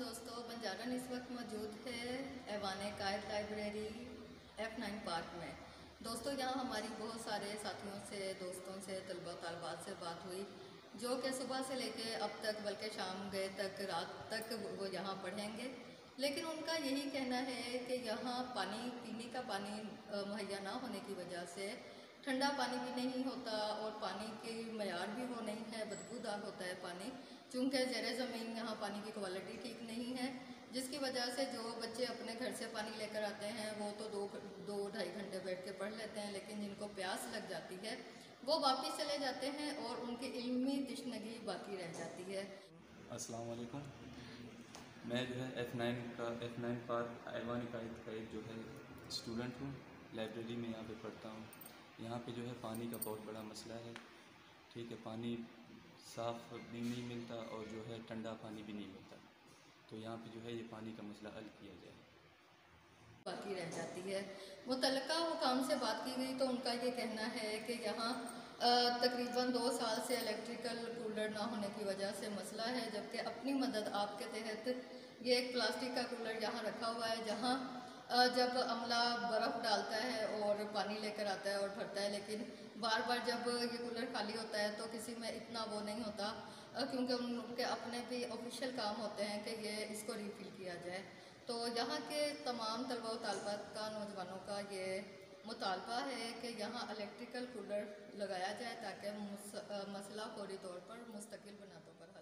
दोस्तों, बंजारन इस वक्त मौजूद है ऐवान कायद लाइब्रेरी F9 पार्क में। दोस्तों, यहाँ हमारी बहुत सारे साथियों से, दोस्तों से, तलबा तलबात से बात हुई जो कि सुबह से लेके अब तक, बल्कि शाम गए तक, रात तक वो यहाँ पढ़ेंगे। लेकिन उनका यही कहना है कि यहाँ पानी, पीने का पानी मुहैया ना होने की वजह से ठंडा पानी भी नहीं होता और पानी के मयार भी वो नहीं है, बदबूदार होता है पानी। चूँकि ज़ेरे ज़मीन यहाँ पानी की क्वालिटी ठीक नहीं है, जिसकी वजह से जो बच्चे अपने घर से पानी लेकर आते हैं वो तो दो ढाई घंटे बैठ के पढ़ लेते हैं, लेकिन जिनको प्यास लग जाती है वो वापस चले जाते हैं और उनकी इल्मी तिश्नगी बाकी रह जाती है। अस्सलाम वालेकुम। मैं जो है F9 पार्क ऐवान कायद का एक जो है स्टूडेंट हूँ। लाइब्रेरी में यहाँ पे पढ़ता हूँ। यहाँ पे जो है पानी का बहुत बड़ा मसला है। ठीक है, पानी साफ़ भी नहीं मिलता और जो है ठंडा पानी भी नहीं मिलता। तो यहाँ पे जो है ये पानी का मसला हल किया जाए। बाकी रह जाती है। मुतल्लिका हुकाम से बात की गई तो उनका ये कहना है कि यहाँ तकरीबन 2 साल से इलेक्ट्रिकल कूलर ना होने की वजह से मसला है, जबकि अपनी मदद आपके तहत ये एक प्लास्टिक का कूलर यहाँ रखा हुआ है, जहाँ जब अमला बर्फ़ डालता है और पानी लेकर आता है और भरता है, लेकिन बार बार जब ये कूलर खाली होता है तो किसी में इतना वो नहीं होता, क्योंकि उनके अपने भी ऑफिशियल काम होते हैं कि ये इसको रिफ़िल किया जाए। तो यहाँ के तमाम तलबा व तालबात का, नौजवानों का ये मुतालबा है कि यहाँ इलेक्ट्रिकल कूलर लगाया जाए ताकि मसला फौरी तौर पर मुस्तकिल बनातों पर